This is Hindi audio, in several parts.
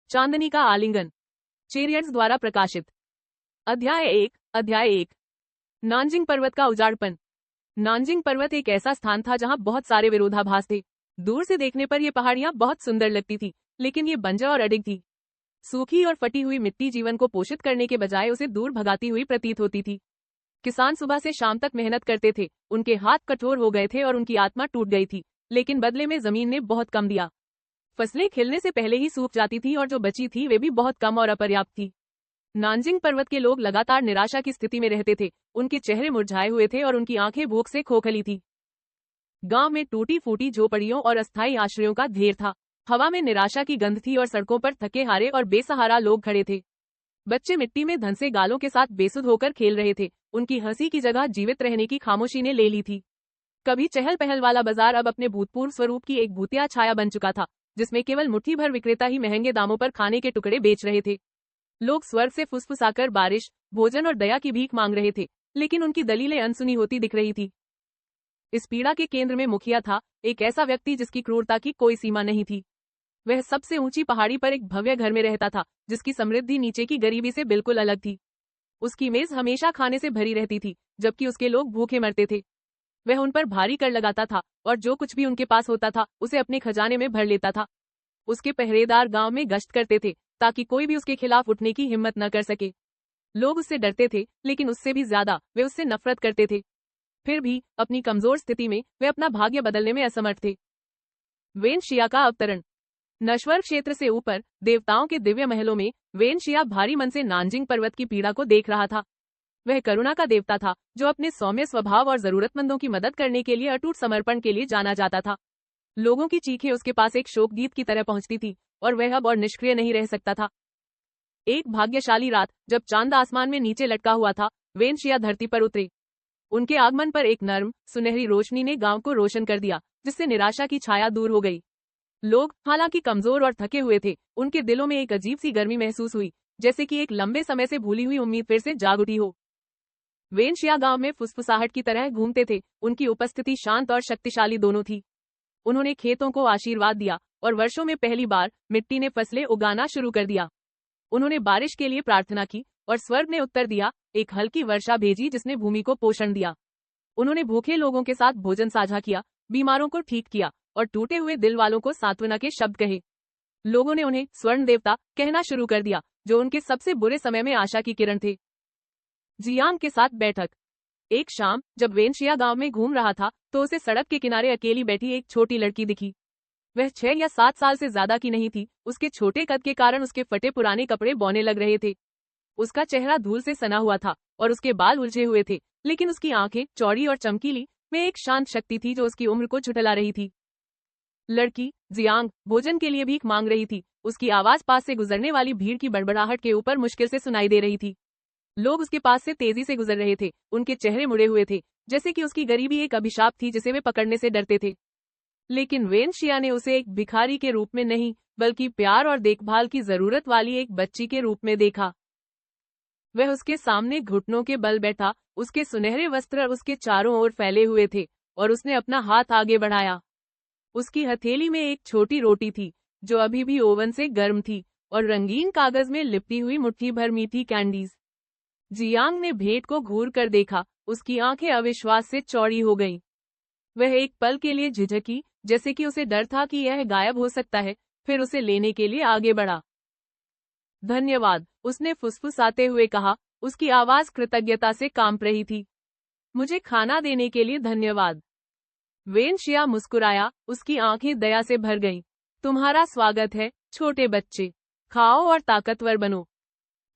चांदनी का आलिंगन, चेरियट्स द्वारा प्रकाशित। अध्याय 1। नानजिंग पर्वत का उजाड़पन। नानजिंग पर्वत एक ऐसा स्थान था जहां बहुत सारे विरोधाभास थे। दूर से देखने पर ये पहाड़ियां बहुत सुंदर लगती थी, लेकिन ये बंजर और अडिग थी। सूखी और फटी हुई मिट्टी जीवन को पोषित करने के बजाय उसे दूर भगाती हुई प्रतीत होती थी। किसान सुबह से शाम तक मेहनत करते थे, उनके हाथ कठोर हो गए थे और उनकी आत्मा टूट गई थी, लेकिन बदले में जमीन ने बहुत कम दिया। फसलें खिलने से पहले ही सूख जाती थी और जो बची थी वे भी बहुत कम और अपर्याप्त थी। नानजिंग पर्वत के लोग लगातार निराशा की स्थिति में रहते थे, उनके चेहरे मुरझाए हुए थे और उनकी आंखें भूख से खोखली थी। गांव में टूटी फूटी झोपड़ियों और अस्थायी आश्रयों का ढेर था। हवा में निराशा की गंध थी और सड़कों पर थके हारे और बेसहारा लोग खड़े थे। बच्चे मिट्टी में धंसे गालों के साथ बेसुध होकर खेल रहे थे, उनकी हंसी की जगह जीवित रहने की खामोशी ने ले ली थी। कभी चहल पहल वाला बाजार अब अपने भूतपूर्व स्वरूप की एक भूतिया छाया बन चुका था, जिसमें केवल मुट्ठी भर विक्रेता ही महंगे दामों पर खाने के टुकड़े बेच रहे थे। लोग स्वर से फुसफुसाकर बारिश, भोजन और दया की भीख मांग रहे थे, लेकिन उनकी दलीलें अनसुनी होती दिख रही थी। इस पीड़ा के केंद्र में मुखिया था, एक ऐसा व्यक्ति जिसकी क्रूरता की कोई सीमा नहीं थी। वह सबसे ऊंची पहाड़ी पर एक भव्य घर में रहता था, जिसकी समृद्धि नीचे की गरीबी से बिल्कुल अलग थी। उसकी मेज हमेशा खाने से भरी रहती थी, जबकि उसके लोग भूखे मरते थे। वह उन पर भारी कर लगाता था और जो कुछ भी उनके पास होता था उसे अपने खजाने में भर लेता था। उसके पहरेदार गांव में गश्त करते थे ताकि कोई भी उसके खिलाफ उठने की हिम्मत न कर सके। लोग उससे डरते थे, लेकिन उससे भी ज्यादा वे उससे नफरत करते थे। फिर भी अपनी कमजोर स्थिति में वे अपना भाग्य बदलने में असमर्थ थे। वेनशिया का अवतरण। नश्वर क्षेत्र से ऊपर देवताओं के दिव्य महलों में वेनशिया भारी मन से नानजिंग पर्वत की पीड़ा को देख रहा था। वह करुणा का देवता था, जो अपने सौम्य स्वभाव और जरूरतमंदों की मदद करने के लिए अटूट समर्पण के लिए जाना जाता था। लोगों की चीखें उसके पास एक शोक गीत की तरह पहुंचती थी, और वह अब और निष्क्रिय नहीं रह सकता था। एक भाग्यशाली रात, जब चांद आसमान में नीचे लटका हुआ था, वेनशिया धरती पर उतरे। उनके आगमन पर एक नर्म, सुनहरी रोशनी ने गांव को रोशन कर दिया, जिससे निराशा की छाया दूर हो गई। लोग, हालांकि कमजोर और थके हुए थे, उनके दिलों में एक अजीब सी गर्मी महसूस हुई, जैसे कि एक लंबे समय से भूली हुई उम्मीद फिर से जाग उठी हो। वेनशिया गांव में फुसफुसाहट की तरह घूमते थे, उनकी उपस्थिति शांत और शक्तिशाली दोनों थी। उन्होंने खेतों को आशीर्वाद दिया और वर्षों में पहली बार मिट्टी ने फसलें उगाना शुरू कर दिया। उन्होंने बारिश के लिए प्रार्थना की और स्वर्ग ने उत्तर दिया, एक हल्की वर्षा भेजी जिसने भूमि को पोषण दिया। उन्होंने भूखे लोगों के साथ भोजन साझा किया, बीमारों को ठीक किया और टूटे हुए दिल वालों को सांत्वना के शब्द कहे। लोगों ने उन्हें स्वर्ण देवता कहना शुरू कर दिया, जो उनके सबसे बुरे समय में आशा की किरण थे। जियांग के साथ बैठक। एक शाम जब वेनशिया गांव में घूम रहा था, तो उसे सड़क के किनारे अकेली बैठी एक छोटी लड़की दिखी। वह 6 या 7 साल से ज्यादा की नहीं थी। उसके छोटे कद के कारण उसके फटे पुराने कपड़े बौने लग रहे थे। उसका चेहरा धूल से सना हुआ था और उसके बाल उलझे हुए थे, लेकिन उसकी आंखें, चौड़ी और चमकीली, में एक शांत शक्ति थी जो उसकी उम्र को झुठला रही थी। लड़की, जियांग, भोजन के लिए भीख मांग रही थी। उसकी आवाज पास से गुजरने वाली भीड़ की बड़बड़ाहट के ऊपर मुश्किल से सुनाई दे रही थी। लोग उसके पास से तेजी से गुजर रहे थे, उनके चेहरे मुड़े हुए थे, जैसे कि उसकी गरीबी एक अभिशाप थी जिसे वे पकड़ने से डरते थे। लेकिन वेनशिया ने उसे एक भिखारी के रूप में नहीं, बल्कि प्यार और देखभाल की जरूरत वाली एक बच्ची के रूप में देखा। वह उसके सामने घुटनों के बल बैठा, उसके सुनहरे वस्त्र उसके चारों ओर फैले हुए थे, और उसने अपना हाथ आगे बढ़ाया। उसकी हथेली में एक छोटी रोटी थी, जो अभी भी ओवन से गर्म थी, और रंगीन कागज में लिपटी हुई मुट्ठी भर मीठी कैंडीज। जियांग ने भेंट को घूर कर देखा, उसकी आंखें अविश्वास से चौड़ी हो गईं। वह एक पल के लिए झिझकी, जैसे कि उसे डर था कि यह गायब हो सकता है, फिर उसे लेने के लिए आगे बढ़ा। धन्यवाद, उसने फुसफुसाते हुए कहा, उसकी आवाज कृतज्ञता से कांप रही थी। मुझे खाना देने के लिए धन्यवाद। वेनशिया मुस्कुराया, उसकी आंखें दया से भर गईं। तुम्हारा स्वागत है, छोटे बच्चे। खाओ और ताकतवर बनो।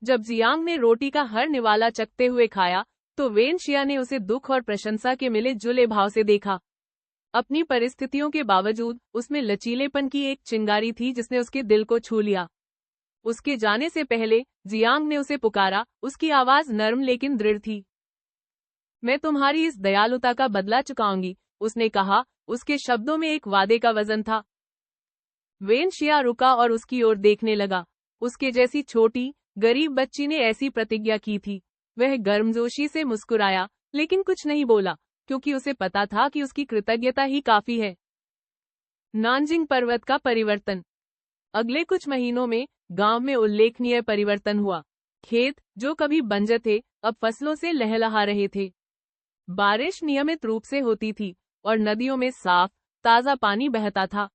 जब जियांग ने रोटी का हर निवाला चखते हुए खाया, तो वेनशिया ने उसे दुख और प्रशंसा के मिले जुले भाव से देखा। अपनी परिस्थितियों के बावजूद उसमें लचीलेपन की एक चिंगारी थी जिसने उसके दिल को छू लिया। उसके जाने से पहले जियांग ने उसे पुकारा, उसकी आवाज नर्म लेकिन दृढ़ थी। मैं तुम्हारी इस दयालुता का बदला चुकाऊंगी, उसने कहा, उसके शब्दों में एक वादे का वजन था। वेनशिया रुका और उसकी ओर देखने लगा। उसके जैसी छोटी, गरीब बच्ची ने ऐसी प्रतिज्ञा की थी। वह गर्मजोशी से मुस्कुराया, लेकिन कुछ नहीं बोला, क्योंकि उसे पता था कि उसकी कृतज्ञता ही काफी है। नानजिंग पर्वत का परिवर्तन। अगले कुछ महीनों में गांव में उल्लेखनीय परिवर्तन हुआ। खेत जो कभी बंजर थे अब फसलों से लहलहा रहे थे। बारिश नियमित रूप से होती थी और नदियों में साफ ताजा पानी बहता था।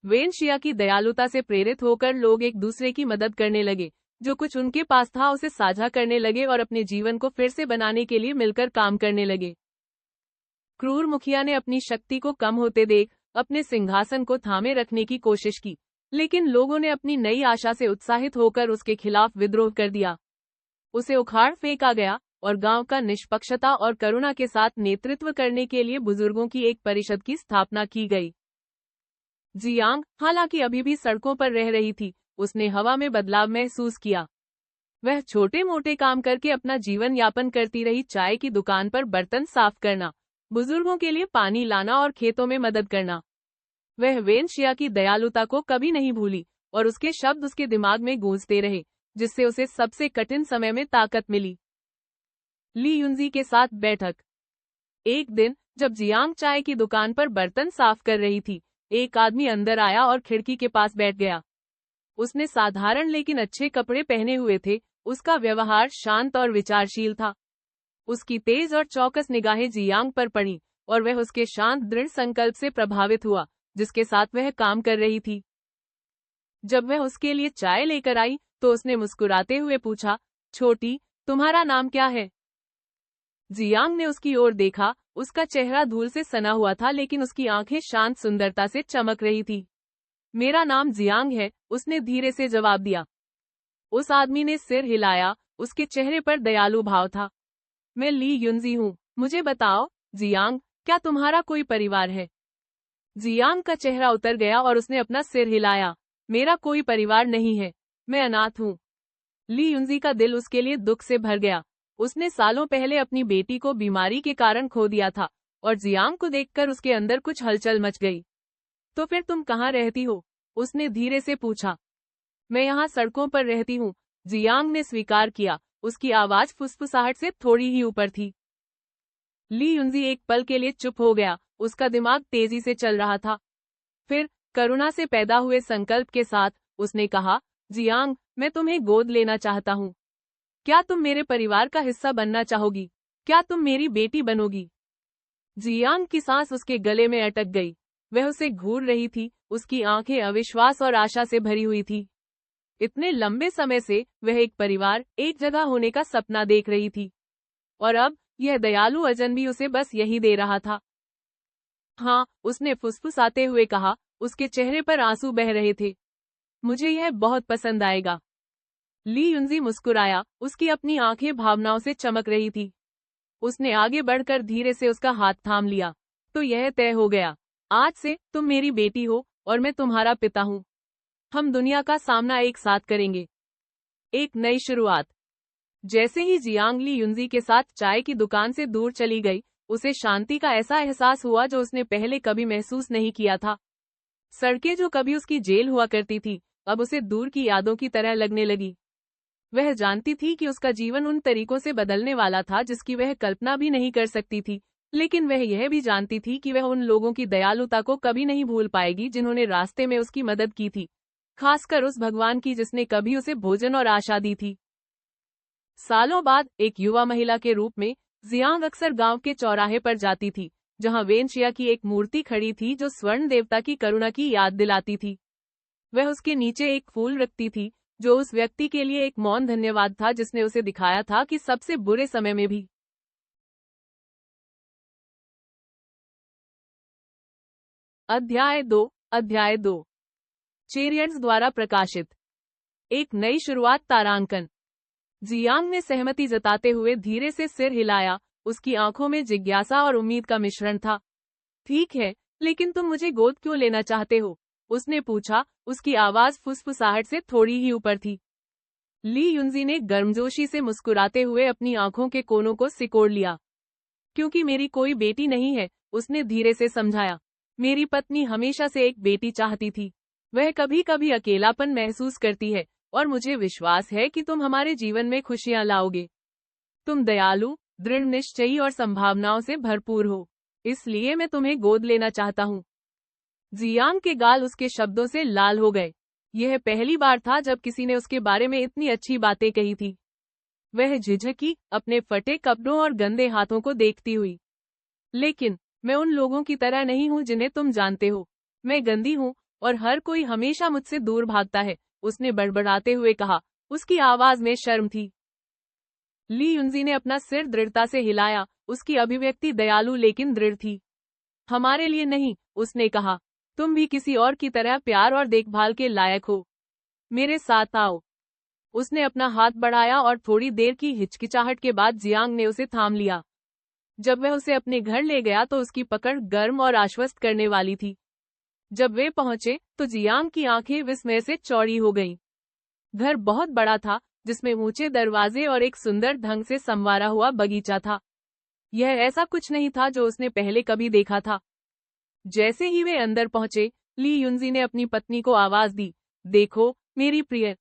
वेनशिया की दयालुता से प्रेरित होकर लोग एक दूसरे की मदद करने लगे, जो कुछ उनके पास था उसे साझा करने लगे और अपने जीवन को फिर से बनाने के लिए मिलकर काम करने लगे। क्रूर मुखिया ने अपनी शक्ति को कम होते देख अपने सिंहासन को थामे रखने की कोशिश की, लेकिन लोगों ने अपनी नई आशा से उत्साहित होकर उसके खिलाफ विद्रोह कर दिया। उसे उखाड़ फेंका गया और गांव का निष्पक्षता और करुणा के साथ नेतृत्व करने के लिए बुजुर्गों की एक परिषद की स्थापना की गई। जियांग हालांकि अभी भी सड़कों पर रह रही थी, उसने हवा में बदलाव महसूस किया। वह छोटे मोटे काम करके अपना जीवन यापन करती रही, चाय की दुकान पर बर्तन साफ करना, बुजुर्गों के लिए पानी लाना और खेतों में मदद करना। वह वेनशिया की दयालुता को कभी नहीं भूली और उसके शब्द उसके दिमाग में गूंजते रहे, जिससे उसे सबसे कठिन समय में ताकत मिली। ली युनजी के साथ बैठक। एक दिन जब जियांग चाय की दुकान पर बर्तन साफ कर रही थी, एक आदमी अंदर आया और खिड़की के पास बैठ गया। उसने साधारण लेकिन अच्छे कपड़े पहने हुए थे। उसका व्यवहार शांत और विचारशील था। उसकी तेज और चौकस निगाहें जियांग पर पड़ी और वह उसके शांत दृढ़ संकल्प से प्रभावित हुआ, जिसके साथ वह काम कर रही थी। जब वह उसके लिए चाय लेकर आई तो उसने मुस्कुराते हुए पूछा, छोटी, तुम्हारा नाम क्या है? जियांग ने उसकी ओर देखा। उसका चेहरा धूल से सना हुआ था, लेकिन उसकी आंखें शांत सुंदरता से चमक रही थी। मेरा नाम जियांग है, उसने धीरे से जवाब दिया। उस आदमी ने सिर हिलाया, उसके चेहरे पर दयालु भाव था। मैं ली युनजी हूँ, मुझे बताओ जियांग, क्या तुम्हारा कोई परिवार है? जियांग का चेहरा उतर गया और उसने अपना सिर हिलाया। मेरा कोई परिवार नहीं है, मैं अनाथ हूँ। ली युनजी का दिल उसके लिए दुख से भर गया। उसने सालों पहले अपनी बेटी को बीमारी के कारण खो दिया था और जियांग को देखकर उसके अंदर कुछ हलचल मच गई। तो फिर तुम कहाँ रहती हो? उसने धीरे से पूछा। मैं यहाँ सड़कों पर रहती हूँ, जियांग ने स्वीकार किया। उसकी आवाज फुसफुसाहट से थोड़ी ही ऊपर थी। ली युनजी एक पल के लिए चुप हो गया, उसका दिमाग तेजी से चल रहा था। फिर करुणा से पैदा हुए संकल्प के साथ उसने कहा, जियांग, मैं तुम्हें गोद लेना चाहता हूँ। क्या तुम मेरे परिवार का हिस्सा बनना चाहोगी? क्या तुम मेरी बेटी बनोगी? जियांग की सांस उसके गले में अटक गई। वह उसे घूर रही थी, उसकी आंखें अविश्वास और आशा से भरी हुई थी। इतने लंबे समय से वह एक परिवार, एक जगह होने का सपना देख रही थी, और अब यह दयालु अजनबी उसे बस यही दे रहा था। हाँ, उसने फुसफुसाते हुए कहा, उसके चेहरे पर आंसू बह रहे थे। मुझे यह बहुत पसंद आएगा। ली युनजी मुस्कुराया, उसकी अपनी आंखें भावनाओं से चमक रही थी। उसने आगे बढ़कर धीरे से उसका हाथ थाम लिया। तो यह तय हो गया, आज से तुम मेरी बेटी हो और मैं तुम्हारा पिता हूँ। हम दुनिया का सामना एक साथ करेंगे। एक नई शुरुआत। जैसे ही जियांग ली युनजी के साथ चाय की दुकान से दूर चली गई, उसे शांति का ऐसा एहसास हुआ जो उसने पहले कभी महसूस नहीं किया था। सड़कें जो कभी उसकी जेल हुआ करती थी, अब उसे दूर की यादों की तरह लगने लगी। वह जानती थी कि उसका जीवन उन तरीकों से बदलने वाला था जिसकी वह कल्पना भी नहीं कर सकती थी, लेकिन वह यह भी जानती थी कि वह उन लोगों की दयालुता को कभी नहीं भूल पाएगी जिन्होंने रास्ते में उसकी मदद की थी, खासकर उस भगवान की जिसने कभी उसे भोजन और आशा दी थी। सालों बाद एक युवा महिला के रूप में जियांग अक्सर गांव के चौराहे पर जाती थी, जहां वेनशिया की एक मूर्ति खड़ी थी जो स्वर्ण देवता की करुणा की याद दिलाती थी। वह उसके नीचे एक फूल रखती थी, जो उस व्यक्ति के लिए एक मौन धन्यवाद था जिसने उसे दिखाया था कि सबसे बुरे समय में भी। अध्याय 2 चेरियट्स द्वारा प्रकाशित। एक नई शुरुआत तारांकन। जियांग ने सहमति जताते हुए धीरे से सिर हिलाया, उसकी आंखों में जिज्ञासा और उम्मीद का मिश्रण था। ठीक है, लेकिन तुम मुझे गोद क्यों लेना चाहते हो? उसने पूछा, उसकी आवाज फुसफुसाहट से थोड़ी ही ऊपर थी। ली युनजी ने गर्मजोशी से मुस्कुराते हुए अपनी आंखों के कोनों को सिकोड़ लिया। क्योंकि मेरी कोई बेटी नहीं है, उसने धीरे से समझाया। मेरी पत्नी हमेशा से एक बेटी चाहती थी। वह कभी कभी अकेलापन महसूस करती है, और मुझे विश्वास है कि तुम हमारे जीवन में खुशियां लाओगे। तुम दयालु, दृढ़ निश्चयी और संभावनाओं से भरपूर हो, इसलिए मैं तुम्हें गोद लेना चाहता हूँ। जियांग के गाल उसके शब्दों से लाल हो गए। यह पहली बार था जब किसी ने उसके बारे में इतनी अच्छी बातें कही थी। वह झिझकी, अपने फटे कपड़ों और गंदे हाथों को देखती हुई। लेकिन मैं उन लोगों की तरह नहीं हूँ जिन्हें तुम जानते हो। मैं गंदी हूँ और हर कोई हमेशा मुझसे दूर भागता है, उसने बड़बड़ाते हुए कहा। उसकी आवाज में शर्म थी। ली युनजी ने अपना सिर दृढ़ता से हिलाया, उसकी अभिव्यक्ति दयालु लेकिन दृढ़ थी। हमारे लिए नहीं, उसने कहा। तुम भी किसी और की तरह प्यार और देखभाल के लायक हो। मेरे साथ आओ। उसने अपना हाथ बढ़ाया और थोड़ी देर की हिचकिचाहट के बाद जियांग ने उसे थाम लिया। जब वह उसे अपने घर ले गया तो उसकी पकड़ गर्म और आश्वस्त करने वाली थी। जब वे पहुंचे तो जियांग की आंखें विस्मय से चौड़ी हो गईं। घर बहुत बड़ा था, जिसमें ऊंचे दरवाजे और एक सुंदर ढंग से संवारा हुआ बगीचा था। यह ऐसा कुछ नहीं था जो उसने पहले कभी देखा था। जैसे ही वे अंदर पहुंचे, ली युनजी ने अपनी पत्नी को आवाज दी, देखो मेरी प्रिय,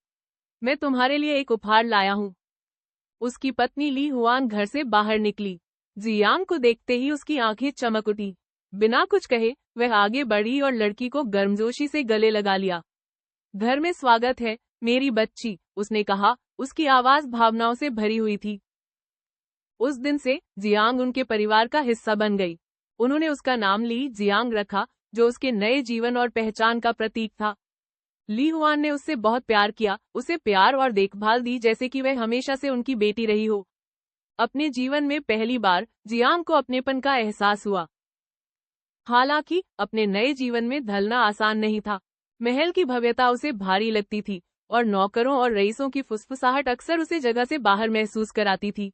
मैं तुम्हारे लिए एक उपहार लाया हूँ। उसकी पत्नी ली हुआन घर से बाहर निकली। जियांग को देखते ही उसकी आंखें चमक उठी। बिना कुछ कहे वह आगे बढ़ी और लड़की को गर्मजोशी से गले लगा लिया। घर में स्वागत है मेरी बच्ची, उसने कहा, उसकी आवाज भावनाओं से भरी हुई थी। उस दिन से जियांग उनके परिवार का हिस्सा बन गई। उन्होंने उसका नाम ली जियांग रखा, जो उसके नए जीवन और पहचान का प्रतीक था। ली हुआन ने उससे बहुत प्यार किया, उसे प्यार और देखभाल दी जैसे कि वह हमेशा से उनकी बेटी रही हो। अपने जीवन में पहली बार जियांग को अपनेपन का एहसास हुआ। हालांकि अपने नए जीवन में ढलना आसान नहीं था। महल की भव्यता उसे भारी लगती थी और नौकरों और रईसों की फुसफुसाहट अक्सर उसे जगह से बाहर महसूस कराती थी।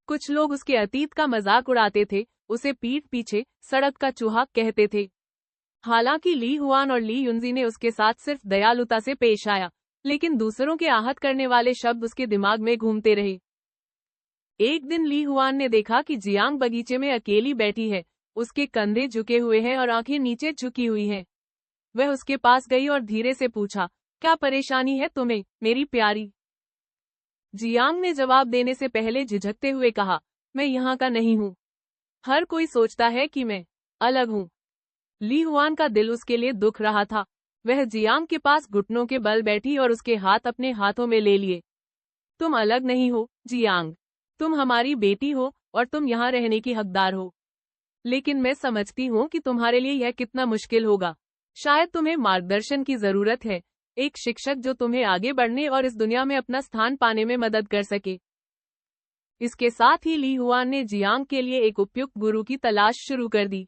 कुछ लोग उसके अतीत का मजाक उड़ाते थे, उसे पीठ पीछे सड़क का चूहा कहते थे। हालांकि ली हुआन और ली युनजी ने उसके साथ सिर्फ दयालुता से पेश आया, लेकिन दूसरों के आहत करने वाले शब्द उसके दिमाग में घूमते रहे। एक दिन ली हुआन ने देखा कि जियांग बगीचे में अकेली बैठी है, उसके कंधे झुके हुए हैं और आंखें नीचे झुकी हुई हैं। वह उसके पास गई और धीरे से पूछा, क्या परेशानी है तुम्हें, मेरी प्यारी? जियांग ने जवाब देने से पहले झिझकते हुए कहा, मैं यहाँ का नहीं हूँ। हर कोई सोचता है कि मैं अलग हूँ। ली हुआन का दिल उसके लिए दुख रहा था। वह जियांग के पास घुटनों के बल बैठी और उसके हाथ अपने हाथों में ले लिए। तुम अलग नहीं हो जियांग, तुम हमारी बेटी हो और तुम यहाँ रहने की हकदार हो। लेकिन मैं समझती हूँ कि तुम्हारे लिए यह कितना मुश्किल होगा। शायद तुम्हें मार्गदर्शन की जरूरत है, एक शिक्षक जो तुम्हें आगे बढ़ने और इस दुनिया में अपना स्थान पाने में मदद कर सके। इसके साथ ही ली हुआन ने जियांग के लिए एक उपयुक्त गुरु की तलाश शुरू कर दी।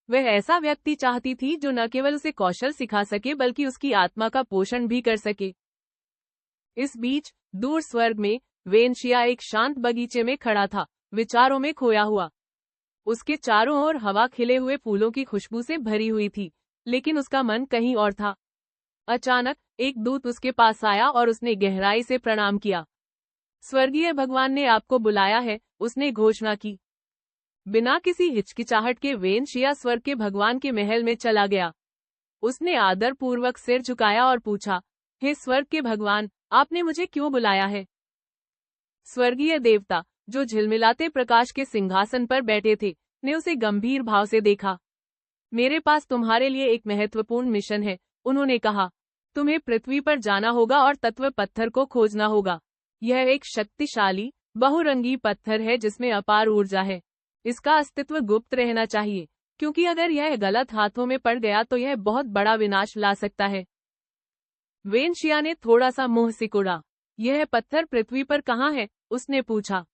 वह ऐसा व्यक्ति चाहती थी जो न केवल उसे कौशल सिखा सके बल्कि उसकी आत्मा का पोषण भी कर सके। इस बीच दूर स्वर्ग में वेनशिया एक शांत बगीचे में खड़ा था, विचारों में खोया हुआ। उसके चारों ओर हवा खिले हुए फूलों की खुशबू से भरी हुई थी, लेकिन उसका मन कहीं और था। अचानक एक दूत उसके पास आया और उसने गहराई से प्रणाम किया। स्वर्गीय भगवान ने आपको बुलाया है, उसने घोषणा की। बिना किसी हिचकिचाहट के वेनशिया स्वर्ग के भगवान के महल में चला गया। उसने आदर पूर्वक सिर झुकाया और पूछा, हे स्वर्ग के भगवान, आपने मुझे क्यों बुलाया है? स्वर्गीय देवता, जो झिलमिलाते प्रकाश के सिंहासन पर बैठे थे, ने उसे गंभीर भाव से देखा। मेरे पास तुम्हारे लिए एक महत्वपूर्ण मिशन है, उन्होंने कहा। तुम्हें पृथ्वी पर जाना होगा और तत्व पत्थर को खोजना होगा। यह एक शक्तिशाली, बहुरंगी पत्थर है जिसमें अपार ऊर्जा है। इसका अस्तित्व गुप्त रहना चाहिए, क्योंकि अगर यह गलत हाथों में पड़ गया तो यह बहुत बड़ा विनाश ला सकता है। वेनशिया ने थोड़ा सा मुंह सिकुड़ा। यह पत्थर पृथ्वी पर कहाँ है? उसने पूछा।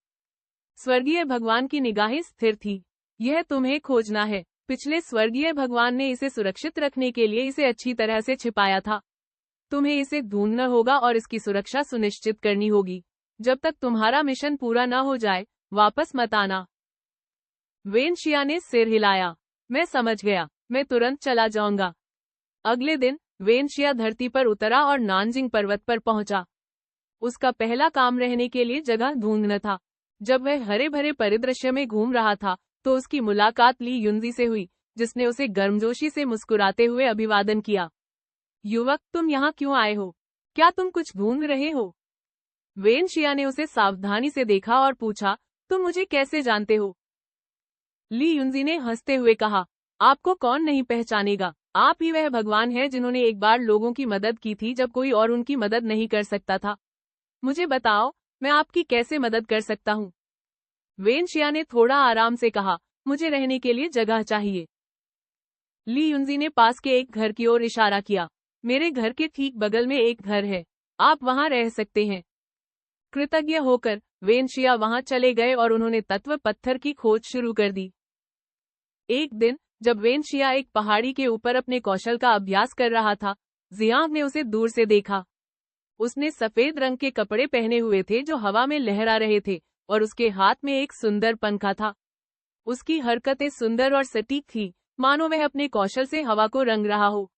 स्वर्गीय भगवान की निगाहें स्थिर थी। यह तुम्हें खोजना है। पिछले स्वर्गीय भगवान ने इसे सुरक्षित रखने के लिए इसे अच्छी तरह से छिपाया था। तुम्हें इसे ढूंढना होगा और इसकी सुरक्षा सुनिश्चित करनी होगी। जब तक तुम्हारा मिशन पूरा न हो जाए, वापस मत आना। वेनशिया ने सिर हिलाया। मैं समझ गया, मैं तुरंत चला जाऊंगा। अगले दिन वेनशिया धरती पर उतरा और नानजिंग पर्वत पर पहुंचा। उसका पहला काम रहने के लिए जगह ढूंढना था। जब वह हरे भरे परिदृश्य में घूम रहा था तो उसकी मुलाकात ली युनजी से हुई, जिसने उसे गर्मजोशी से मुस्कुराते हुए अभिवादन किया। युवक, तुम यहाँ क्यों आए हो? क्या तुम कुछ ढूंढ रहे हो? वेनशिया ने उसे सावधानी से देखा और पूछा, तुम मुझे कैसे जानते हो? ली युनजी ने हंसते हुए कहा, आपको कौन नहीं पहचानेगा, आप ही वह भगवान हैं जिन्होंने एक बार लोगों की मदद की थी जब कोई और उनकी मदद नहीं कर सकता था। मुझे बताओ, मैं आपकी कैसे मदद कर सकता हूँ? वेनशिया ने थोड़ा आराम से कहा, मुझे रहने के लिए जगह चाहिए। ली युनजी ने पास के एक घर की ओर इशारा किया। मेरे घर के ठीक बगल में एक घर है, आप वहां रह सकते हैं। कृतज्ञ होकर वेनशिया वहां चले गए और उन्होंने तत्व पत्थर की खोज शुरू कर दी। एक दिन जब वेनशिया एक पहाड़ी के ऊपर अपने कौशल का अभ्यास कर रहा था, जियांग ने उसे दूर से देखा। उसने सफेद रंग के कपड़े पहने हुए थे जो हवा में लहरा रहे थे, और उसके हाथ में एक सुंदर पंखा था। उसकी हरकतें सुंदर और सटीक थी, मानो वह अपने कौशल से हवा को रंग रहा हो।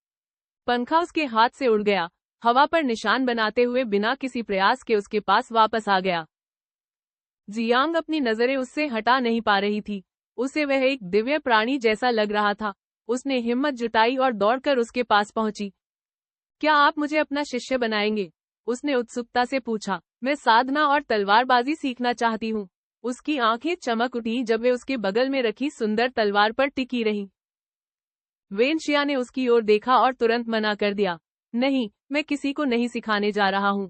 पंखा उसके हाथ से उड़ गया, हवा पर निशान बनाते हुए बिना किसी प्रयास के उसके पास वापस आ गया। जियांग अपनी नजरें उससे हटा नहीं पा रही थी। उसे वह एक दिव्य प्राणी जैसा लग रहा था। उसने हिम्मत जुटाई और दौड़कर उसके पास पहुंची। क्या आप मुझे अपना शिष्य बनाएंगे? उसने उत्सुकता से पूछा। मैं साधना और तलवारबाजी सीखना चाहती हूँ। उसकी आंखें चमक उठी जब वे उसके बगल में रखी सुंदर तलवार पर टिकी रही। वेनशिया ने उसकी ओर देखा और तुरंत मना कर दिया। नहीं, मैं किसी को नहीं सिखाने जा रहा हूँ।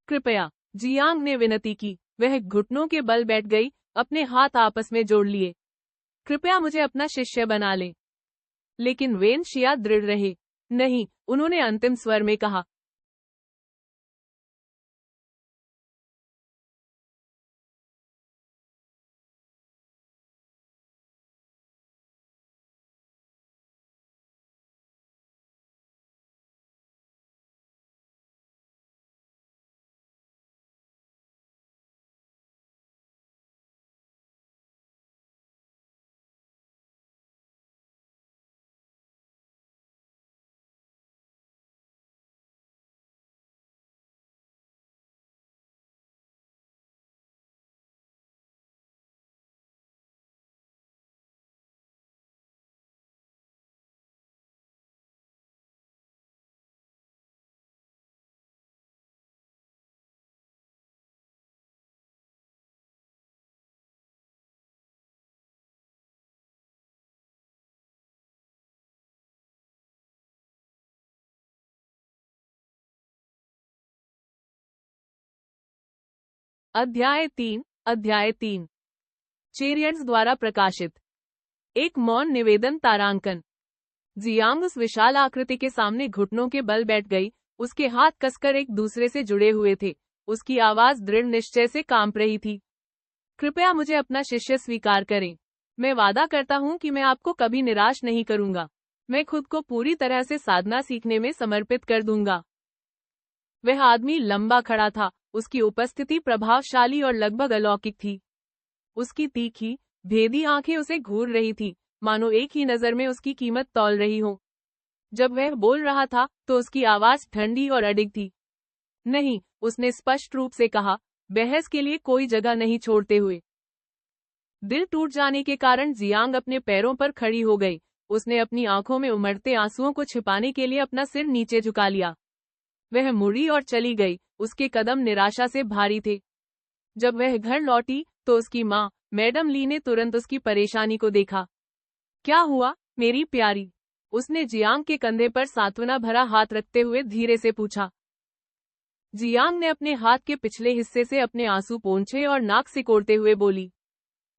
कृपया, जियांग ने विनती की। वह घुटनों के बल बैठ गई, अपने हाथ आपस में जोड़ लिए। कृपया मुझे अपना शिष्य बना ले। लेकिन वेनशिया दृढ़ रहे। नहीं, उन्होंने अंतिम स्वर में कहा। अध्याय 3 चेरियट्स द्वारा प्रकाशित। एक मौन निवेदन तारांकन। जियांग उस विशाल आकृति के सामने घुटनों के बल बैठ गई। उसके हाथ कसकर एक दूसरे से जुड़े हुए थे। उसकी आवाज दृढ़ निश्चय से कांप रही थी। कृपया मुझे अपना शिष्य स्वीकार करें। मैं वादा करता हूँ कि मैं आपको कभी निराश नहीं करूंगा। मैं खुद को पूरी तरह से साधना सीखने में समर्पित कर दूंगा। वह आदमी लंबा खड़ा था। उसकी उपस्थिति प्रभावशाली और लगभग अलौकिक थी। उसकी तीखी, भेदी आंखें उसे घूर रही थी, मानो एक ही नजर में उसकी कीमत तौल रही हो। जब वह बोल रहा था तो उसकी आवाज ठंडी और अडिग थी। नहीं, उसने स्पष्ट रूप से कहा, बहस के लिए कोई जगह नहीं छोड़ते हुए। दिल टूट जाने के कारण जियांग अपने पैरों पर खड़ी हो गई। उसने अपनी आंखों में उमड़ते आंसुओं को छिपाने के लिए अपना सिर नीचे झुका लिया। वह मुड़ी और चली गई। उसके कदम निराशा से भारी थे। जब वह घर लौटी तो उसकी माँ, मैडम ली ने तुरंत उसकी परेशानी को देखा। क्या हुआ, मेरी प्यारी? उसने जियांग के कंधे पर सांत्वना भरा हाथ रखते हुए धीरे से पूछा। जियांग ने अपने हाथ के पिछले हिस्से से अपने आंसू पोंछे और नाक सिकोड़ते हुए बोली,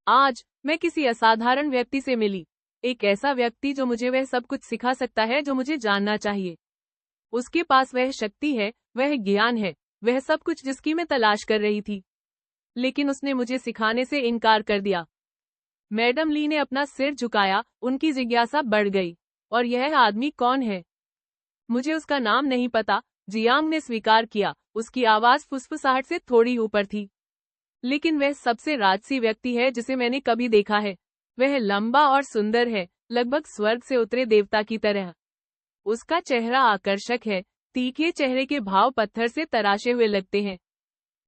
आज मैं किसी असाधारण व्यक्ति से मिली। एक ऐसा व्यक्ति जो मुझे वह सब कुछ सिखा सकता है जो मुझे जानना चाहिए। उसके पास वह शक्ति है, वह ज्ञान है, वह सब कुछ जिसकी मैं तलाश कर रही थी। लेकिन उसने मुझे सिखाने से इनकार कर दिया। मैडम ली ने अपना सिर झुकाया। उनकी जिज्ञासा बढ़ गई। और यह आदमी कौन है? मुझे उसका नाम नहीं पता, जियांग ने स्वीकार किया। उसकी आवाज फुसफुसाहट से थोड़ी ऊपर थी। लेकिन वह सबसे राजसी व्यक्ति है जिसे मैंने कभी देखा है। वह लंबा और सुंदर है, लगभग स्वर्ग से उतरे देवता की तरह। उसका चेहरा आकर्षक है, तीखे चेहरे के भाव पत्थर से तराशे हुए लगते हैं।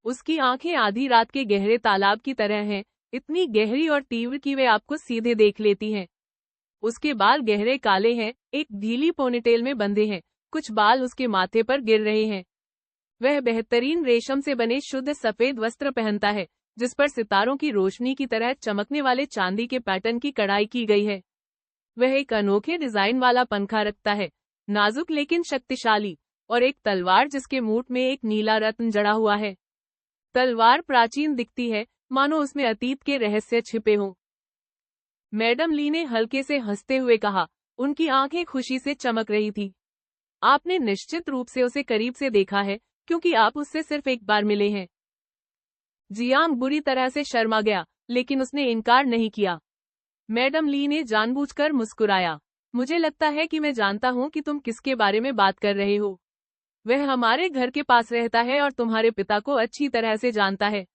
उसकी आंखें आधी रात के गहरे तालाब की तरह हैं, इतनी गहरी और तीव्र कि वे आपको सीधे देख लेती हैं। उसके बाल गहरे काले हैं, एक ढीली पोनीटेल में बंधे हैं, कुछ बाल उसके माथे पर गिर रहे हैं। वह बेहतरीन रेशम से बने शुद्ध सफेद वस्त्र पहनता है, जिस पर सितारों की रोशनी की तरह चमकने वाले चांदी के पैटर्न की कढ़ाई की गई है। वह एक अनोखे डिजाइन वाला पंखा रखता है, नाजुक लेकिन शक्तिशाली, और एक तलवार जिसके मूठ में एक नीला रत्न जड़ा हुआ है। तलवार प्राचीन दिखती है, मानो उसमें अतीत के रहस्य छिपे हों। मैडम ली ने हल्के से हंसते हुए कहा, उनकी आंखें खुशी से चमक रही थी। आपने निश्चित रूप से उसे करीब से देखा है, क्योंकि आप उससे सिर्फ एक बार मिले हैं। जियांग बुरी तरह से शर्मा गया, लेकिन उसने इनकार नहीं किया। मैडम ली ने जानबूझकर मुस्कुराया। मुझे लगता है कि मैं जानता हूँ कि तुम किसके बारे में बात कर रहे हो। वह हमारे घर के पास रहता है और तुम्हारे पिता को अच्छी तरह से जानता है।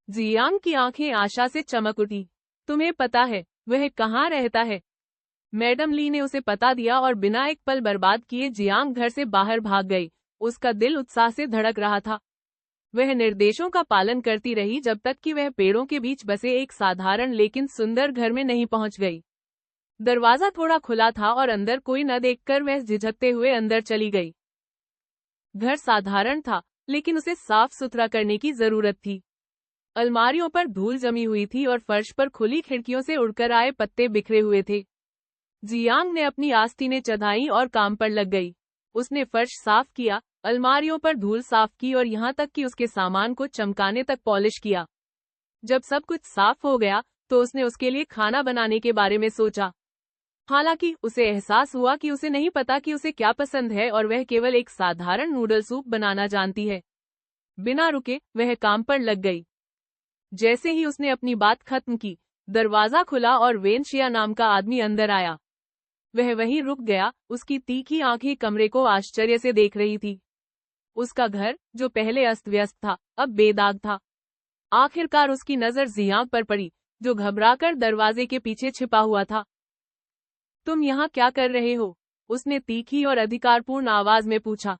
जियांग की आंखें आशा से चमक उठी। तुम्हें पता है वह कहाँ रहता है? मैडम ली ने उसे पता दिया और बिना एक पल बर्बाद किए जियांग घर से बाहर भाग गई। उसका दिल उत्साह से धड़क रहा था। वह निर्देशों का पालन करती रही जब तक कि वह पेड़ों के बीच बसे एक साधारण लेकिन सुंदर घर में नहीं पहुंच गई। दरवाजा थोड़ा खुला था और अंदर कोई न देखकर वह झिझकते हुए अंदर चली गई। घर साधारण था, लेकिन उसे साफ सुथरा करने की जरूरत थी। अलमारियों पर धूल जमी हुई थी और फर्श पर खुली खिड़कियों से उड़कर आए पत्ते बिखरे हुए थे। जियांग ने अपनी आस्तीनें चढ़ाई और काम पर लग गई। उसने फर्श साफ किया, अलमारियों पर धूल साफ की और यहाँ तक कि उसके सामान को चमकाने तक पॉलिश किया। जब सब कुछ साफ हो गया, तो उसने उसके लिए खाना बनाने के बारे में सोचा। हालांकि उसे एहसास हुआ कि उसे नहीं पता कि उसे क्या पसंद है और वह केवल एक साधारण नूडल सूप बनाना जानती है। बिना रुके वह काम पर लग गई। जैसे ही उसने अपनी बात खत्म की, दरवाजा खुला और वेनशिया नाम का आदमी अंदर आया। वह वहीं रुक गया, उसकी तीखी आंखें कमरे को आश्चर्य से देख रही थी। उसका घर, जो पहले अस्त व्यस्त था, अब बेदाग था। आखिरकार उसकी नजर जियांग पर पड़ी, जो घबराकर दरवाजे के पीछे छिपा हुआ था। तुम यहाँ क्या कर रहे हो? उसने तीखी और अधिकारपूर्ण आवाज में पूछा।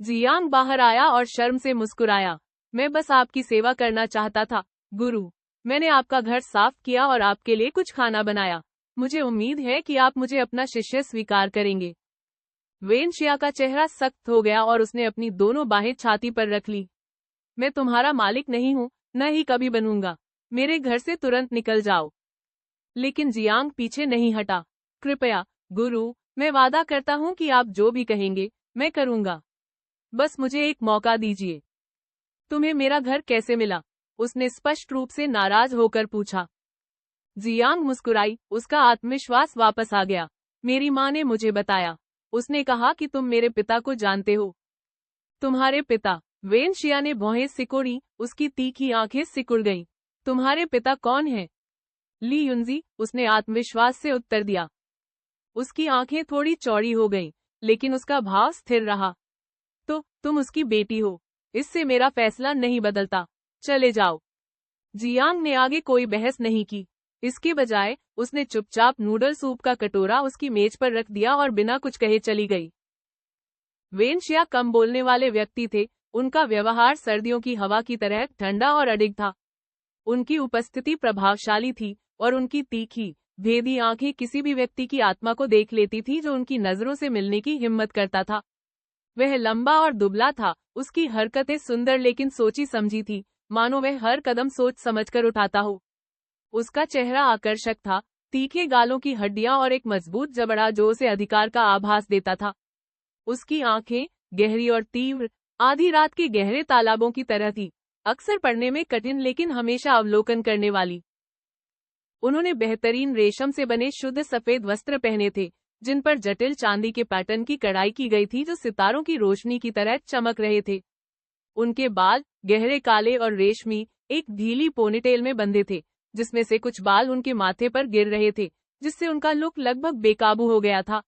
जियांग बाहर आया और शर्म से मुस्कुराया। मैं बस आपकी सेवा करना चाहता था, गुरु। मैंने आपका घर साफ किया और आपके लिए कुछ खाना बनाया। मुझे उम्मीद है कि आप मुझे अपना शिष्य स्वीकार करेंगे। वेनशिया का चेहरा सख्त हो गया और उसने अपनी दोनों बाहें छाती पर रख ली। मैं तुम्हारा मालिक नहीं हूँ, न ही कभी बनूंगा। मेरे घर से तुरंत निकल जाओ। लेकिन जियांग पीछे नहीं हटा। कृपया, गुरु, मैं वादा करता हूँ कि आप जो भी कहेंगे, मैं करूंगा। बस मुझे एक मौका दीजिए। तुम्हें मेरा घर कैसे मिला? उसने स्पष्ट रूप से नाराज होकर पूछा। जियांग मुस्कुराई, उसका आत्मविश्वास वापस आ गया। मेरी माँ ने मुझे बताया। उसने कहा कि तुम मेरे पिता को जानते हो। तुम्हारे पिता? वेनशिया ने भौहें सिकोड़ी, उसकी तीखी आंखें सिकुड़ गईं। तुम्हारे पिता कौन हैं? ली युनजी, उसने आत्मविश्वास से उत्तर दिया। उसकी आंखें थोड़ी चौड़ी हो गईं, लेकिन उसका भाव स्थिर रहा। तो तुम उसकी बेटी हो। इससे मेरा फैसला नहीं बदलता। चले जाओ। जियांग ने आगे कोई बहस नहीं की। इसके बजाय उसने चुपचाप नूडल सूप का कटोरा उसकी मेज पर रख दिया और बिना कुछ कहे चली गई। वेनशिया कम बोलने वाले व्यक्ति थे। उनका व्यवहार सर्दियों की हवा की तरह ठंडा और अडिग था। उनकी उपस्थिति प्रभावशाली थी और उनकी तीखी, भेदी आंखें किसी भी व्यक्ति की आत्मा को देख लेती थी जो उनकी नजरों से मिलने की हिम्मत करता था। वह लंबा और दुबला था, उसकी हरकतें सुंदर लेकिन सोची समझी थी, मानो वह हर कदम सोच समझकर उठाता हो। उसका चेहरा आकर्षक था, तीखे गालों की हड्डियां और एक मजबूत जबड़ा जो उसे अधिकार का आभास देता था। उसकी आंखें, गहरी और तीव्र, आधी रात के गहरे तालाबों की तरह थी, अक्सर पढ़ने में कठिन लेकिन हमेशा अवलोकन करने वाली। उन्होंने बेहतरीन रेशम से बने शुद्ध सफेद वस्त्र पहने थे, जिन पर जटिल चांदी के पैटर्न की कढ़ाई की गई थी जो सितारों की रोशनी की तरह चमक रहे थे। उनके बाल, गहरे काले और रेशमी, एक ढीली पोनीटेल में बंधे थे, जिसमें से कुछ बाल उनके माथे पर गिर रहे थे, जिससे उनका लुक लगभग बेकाबू हो गया था।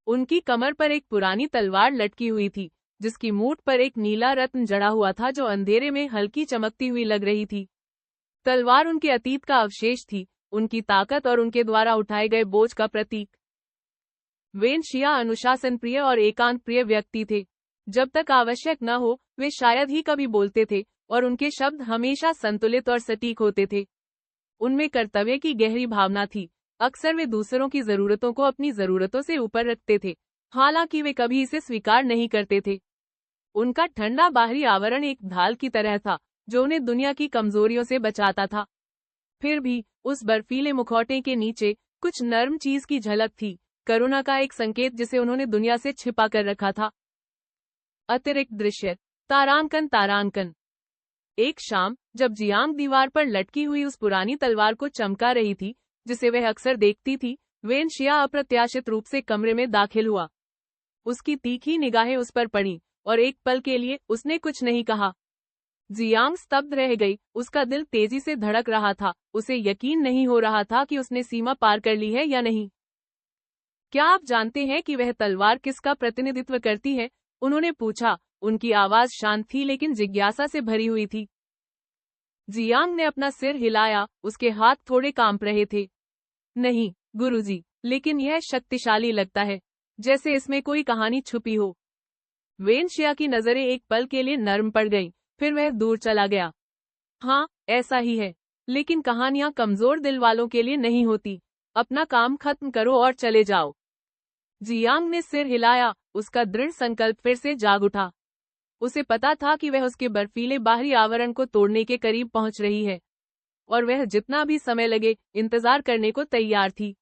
उनकी कमर पर एक पुरानी तलवार लटकी हुई थी, जिसकी मूठ पर एक नीला रत्न जड़ा हुआ था जो अंधेरे में हल्की चमकती हुई लग रही थी। तलवार उनके अतीत का अवशेष थी, उनकी ताकत और उनके द्वारा उठाए गए बोझ का प्रतीक। वेनशिया अनुशासन प्रिय और एकांत प्रिय व्यक्ति थे। जब तक आवश्यक न हो, वे शायद ही कभी बोलते थे, और उनके शब्द हमेशा संतुलित और सटीक होते थे। उनमें कर्तव्य की गहरी भावना थी। अक्सर वे दूसरों की जरूरतों को अपनी जरूरतों से ऊपर रखते थे, हालांकि वे कभी इसे स्वीकार नहीं करते थे। उनका ठंडा बाहरी आवरण एक ढाल की तरह था, जो उन्हें दुनिया की कमजोरियों से बचाता था। फिर भी, उस बर्फीले मुखौटे के नीचे, कुछ नर्म चीज की झलक थी, करुणा का एक संकेत जिसे उन्होंने दुनिया से छिपा कर रखा था। अतिरिक्त दृश्य, तारांकन। एक शाम जब जियांग दीवार पर लटकी हुई उस पुरानी तलवार को चमका रही थी जिसे वह अक्सर देखती थी, वेन शिया अप्रत्याशित रूप से कमरे में दाखिल हुआ। उसकी तीखी निगाहें उस पर पड़ी और एक पल के लिए उसने कुछ नहीं कहा। जियांग स्तब्ध रह गई, उसका दिल तेजी से धड़क रहा था, उसे यकीन नहीं हो रहा था कि उसने सीमा पार कर ली है या नहीं। क्या आप जानते हैं कि वह तलवार किसका प्रतिनिधित्व करती है? उन्होंने पूछा। उनकी आवाज शांत थी लेकिन जिज्ञासा से भरी हुई थी। जियांग ने अपना सिर हिलाया, उसके हाथ थोड़े कांप रहे थे। नहीं गुरुजी, लेकिन यह शक्तिशाली लगता है, जैसे इसमें कोई कहानी छुपी हो। वेन शिया की नजरें एक पल के लिए नर्म पड़ गईं, फिर वह दूर चला गया। हाँ, ऐसा ही है, लेकिन कहानियां कमजोर दिल वालों के लिए नहीं होती। अपना काम खत्म करो और चले जाओ। जियांग ने सिर हिलाया, उसका दृढ़ संकल्प फिर से जाग उठा। उसे पता था कि वह उसके बर्फीले बाहरी आवरण को तोड़ने के करीब पहुंच रही है, और वह जितना भी समय लगे इंतजार करने को तैयार थी।